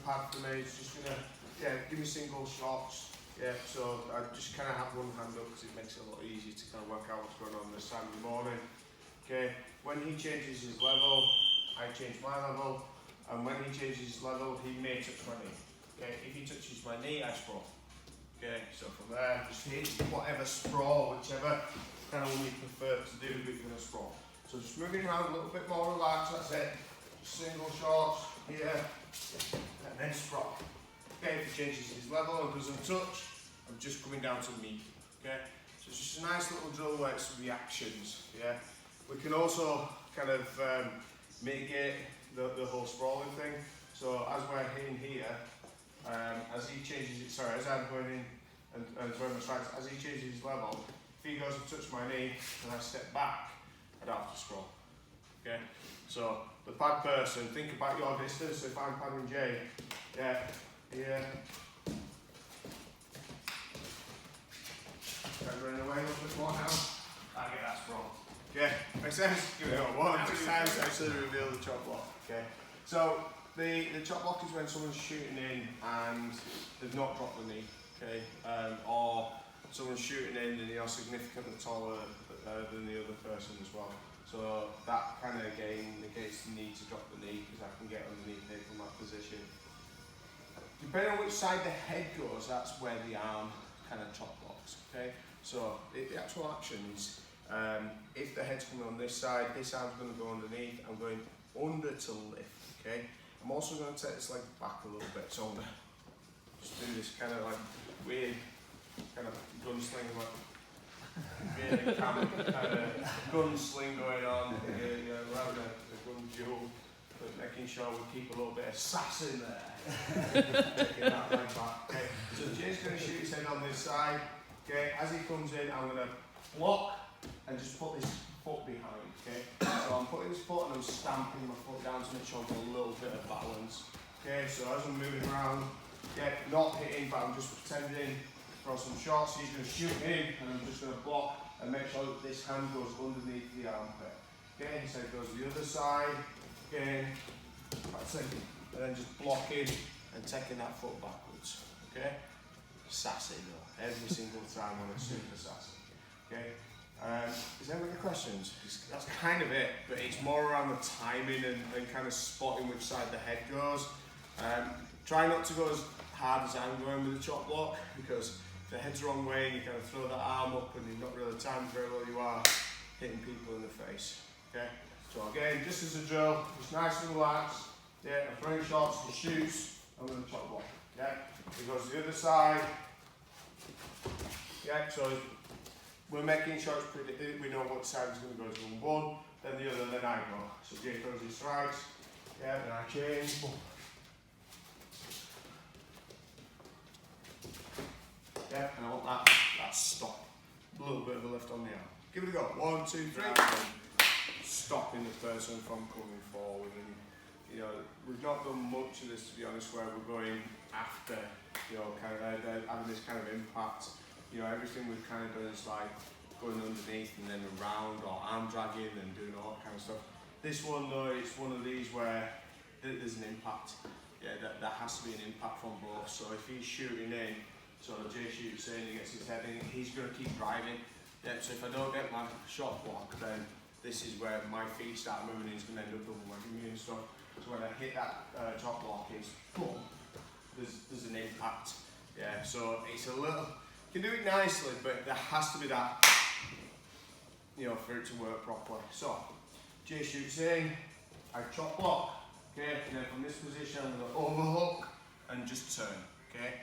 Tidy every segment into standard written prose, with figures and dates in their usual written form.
pad for me. It's just gonna, give me single shots. Yeah, so I just kind of have one hand up because it makes it a lot easier to kind of work out what's going on this time of the morning. Okay, when he changes his level, I change my level, and when he changes his level, he may touch my knee. Okay, if he touches my knee, I sprawl. Okay, so from there, just hit whatever sprawl, whichever kind of one you prefer to do, but you're going to sprawl. So just moving around a little bit more relaxed, that's it. Just single shots here, and then sprawl. Okay, if he changes his level and doesn't touch, I'm just coming down to knee. Okay, so it's just a nice little drill where it's reactions. Yeah, we can also kind of mitigate the whole sprawling thing. So as we're hitting here, as he changes it, as I'm going in and throwing my strikes, as he changes his level, if he goes to touch my knee and I step back, I don't have to sprawl. Okay, so the pad person, think about your distance. So if I'm padding Jay, here. I'm running away a little bit more now. I get that sprawl. Okay, makes sense? Give it a 1, 2 times to actually reveal the chop block. Okay, so the chop block is when someone's shooting in and they've not dropped the knee. Okay, or someone's shooting in and you're significantly taller than the other person as well. So that kind of again negates the need to drop the knee because I can get underneath it from that position. Depending on which side the head goes, that's where the arm kind of chop blocks. Okay, so the actual action is if the head's coming on this side, this arm's going to go underneath. I'm going under to lift. Okay, I'm also going to take this leg back a little bit, so I'm going to just do this kind of like weird kind of gunsling, like really kind of gunsling going on. We're having a gun duel, but making sure we keep a little bit of sass in there. Taking that leg back. Okay, so Jay's going to shoot his head on this side. Okay, as he comes in, I'm going to block and just put this foot behind. Okay, so I'm putting this foot and I'm stamping my foot down to make sure I've got a little bit of balance. Okay, so as I'm moving around, not hitting, but I'm just pretending to throw some shots. He's going to shoot in, and I'm just going to block and make sure that this hand goes underneath the armpit. Okay, so it goes to the other side. Again, that's it. And then just blocking and taking that foot backwards. Okay, sassy though. Every single time when it's super sassy. Okay. Is there any questions? That's kind of it, but it's more around the timing and kind of spotting which side the head goes. Try not to go as hard as I'm going with the chop block, because if the head's the wrong way and you kind of throw that arm up and you're not really timed very well, you are hitting people in the face. Okay. So again, just as a drill, just nice and relaxed. Yeah, I'm throwing shots, he shoots, I'm going to chop block. Yeah, he goes to the other side. Yeah, so we're making sure it's predicted. We know what side is going to go to one, then the other, then I go. So Jay throws his strikes. Yeah, then I change. Yeah, and I want that stop. A little bit of a lift on the arm. Give it a go. 1, 2, 3. Stopping the person from coming forward. And we've not done much of this, to be honest, where we're going after, kind of having this kind of impact. Everything we've kind of done is like going underneath and then around, or arm dragging and doing all that kind of stuff. This one though, it's one of these where there's an impact. Yeah, there has to be an impact from both. So if he's shooting in, so Jay shoots in, he gets his head in, he's going to keep driving. Yeah, so if I don't get my shot block, then this is where my feet start moving and he's going to end up double legging me and stuff. So when I hit that top block, it's boom, there's an impact. Yeah, so it's a little, you can do it nicely, but there has to be that, for it to work properly. So Jay shoots in, I chop block, okay, and then from this position I'm going to overhook and just turn, okay.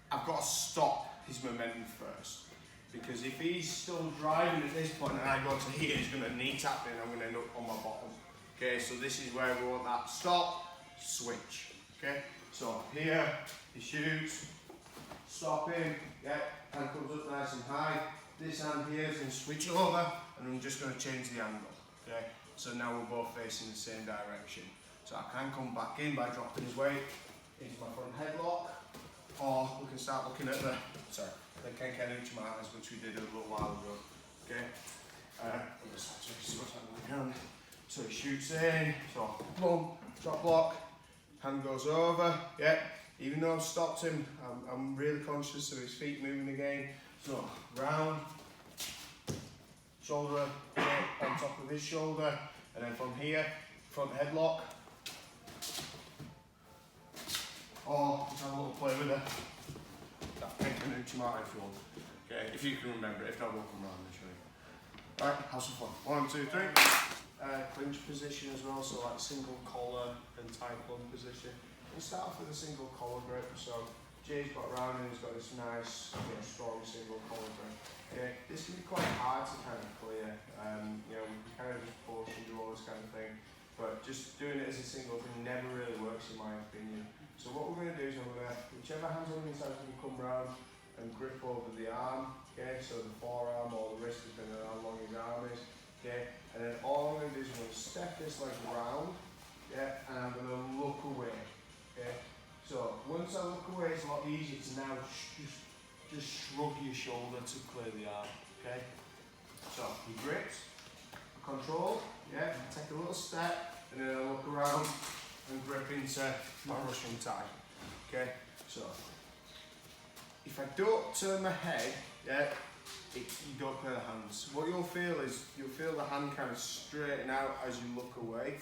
I've got to stop his momentum first, because if he's still driving at this point and I go to here, he's going to knee tap me and I'm going to end up on my bottom. Okay, so this is where we want that stop, switch. Okay, so here he shoots, stopping, hand comes up nice and high. This hand here is going to switch over and I'm just going to change the angle. Okay, so now we're both facing the same direction. So I can come back in by dropping his weight into my front headlock, or we can start looking at the Kenkenuchimatas, which we did a little while ago. Okay, so he shoots in, so boom, drop block, hand goes over, yeah. Even though I've stopped him, I'm really conscious of his feet moving again. So, round, shoulder on top of his shoulder, and then from here, front headlock. Or just have a little play with that pink Uchi Martin if you want. Okay, if you can remember it, if not, we'll come around and show you. Right, have some fun. 1, 2, 3. Clinch position as well, so like single collar and tight bum position. We'll start off with a single collar grip. So Jay's got round and he's got this nice, strong single collar grip. Okay, this can be quite hard to kind of clear. We can kind of just push and do all this kind of thing, but just doing it as a single thing never really works in my opinion. So what we're going to do is whichever hand's on the inside is going to come round and grip over the arm. Okay, so the forearm or the wrist, depending on how long his arm is. Okay, and then all I'm going to do is I'm going to step this leg round, yeah, and I'm going to look away. Okay, so once I look away, it's a lot easier to now just shrug your shoulder to clear the arm. Okay, so he grips, control, yeah, take a little step, and then I look around and grip into my Russian tie. Okay, so if I don't turn my head, yeah, you don't clear the hands. What you'll feel is you'll feel the hand kind of straighten out as you look away.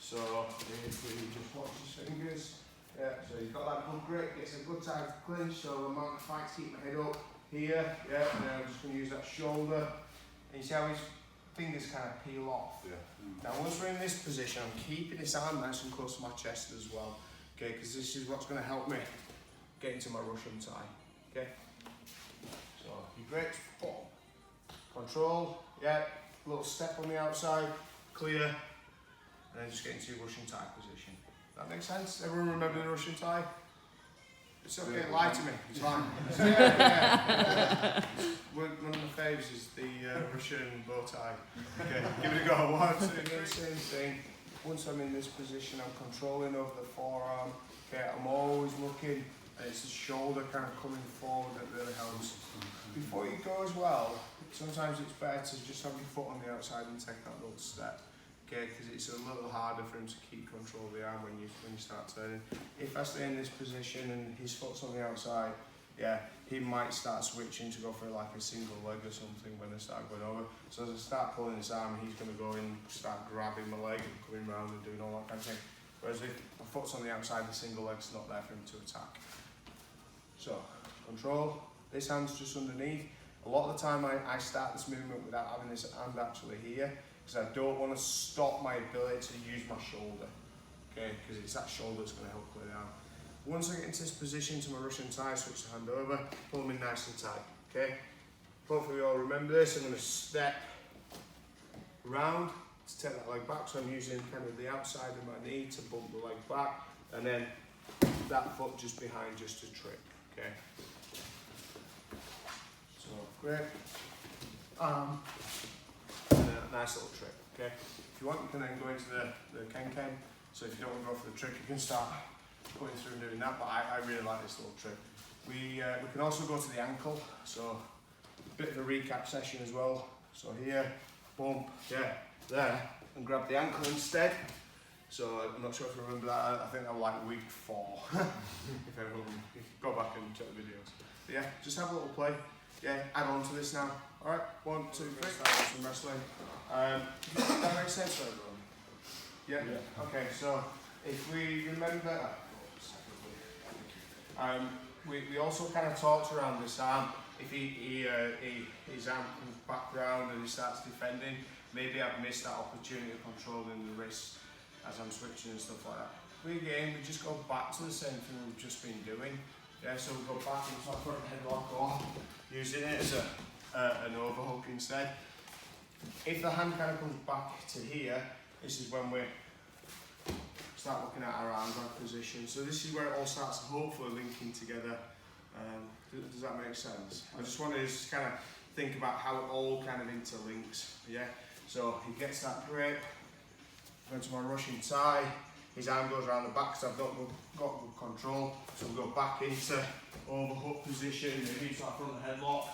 So if you just watch your fingers, yeah. So you've got that good grip, gets a good tight clinch. So the amount of fight to keep my head up here, yeah. And then I'm just going to use that shoulder. And you see how his fingers kind of peel off. Yeah. Now once we're in this position, I'm keeping this arm nice and close to my chest as well. Okay, because this is what's going to help me get into my Russian tie. Okay. So you grip, boom. Control, yeah, little step on the outside, clear, and then just get into your Russian tie position. That makes sense? Everyone remember the Russian tie? It's okay, lie to me, it's fine. Yeah. One of my faves is the Russian bow tie. Okay, give it a go. 1, 2, 3, same thing. Once I'm in this position, I'm controlling over the forearm. Okay, I'm always looking, and it's the shoulder kind of coming forward that really helps. Before you go as well, sometimes it's better to just have your foot on the outside and take that little step. Okay, because it's a little harder for him to keep control of the arm when you start turning. If I stay in this position and his foot's on the outside, yeah, he might start switching to go for like a single leg or something when I start going over. So as I start pulling his arm, he's going to go in, start grabbing my leg and coming round and doing all that kind of thing. Whereas if my foot's on the outside, the single leg's not there for him to attack. So, control, this hand's just underneath. A lot of the time I start this movement without having this hand actually here, because I don't want to stop my ability to use my shoulder. Okay, because it's that shoulder that's going to help clear the arm. Once I get into this position to my Russian tie, switch the hand over, pull them in nice and tight. Okay, hopefully you all remember this. I'm going to step round to take that leg back, so I'm using kind of the outside of my knee to bump the leg back, and then that foot just behind just to trip. Okay, so grip, arm, and a nice little trick. Okay, if you want, you can then go into the ken. So if you don't want to go for the trick, you can start going through and doing that. But I really like this little trick. We can also go to the ankle. So a bit of a recap session as well. So here, bump, yeah, there, and grab the ankle instead. So I'm not sure if you remember that. I think that was like week 4. If everyone go back and check the videos. But yeah, just have a little play. Yeah, add on to this now. Alright, 1, 2, 3. Start with some wrestling. That makes sense for everyone? Yeah? Okay, so if we remember, we also kind of talked around this arm. If his arm comes back round and he starts defending, maybe I've missed that opportunity of controlling the wrist as I'm switching and stuff like that. Again, we just go back to the same thing we've just been doing. Yeah, so we go back into our front headlock or using it as an overhook instead. If the hand kind of comes back to here, this is when we start looking at our arm drag position. So this is where it all starts hopefully linking together. Does that make sense? I just wanted to kind of think about how it all kind of interlinks. Yeah. So he gets that grip, goes to my Russian tie. His arm goes around the back, so I've got good control. So we'll go back into overhook position, maybe to our front headlock.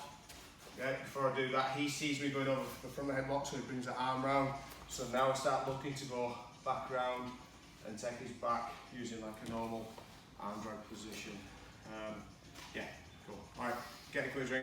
Yeah, before I do that, he sees me going over the front of the headlock, so he brings the arm round. So now I start looking to go back round and take his back using like a normal arm drag position. Yeah, cool. Alright, get a quiz ring.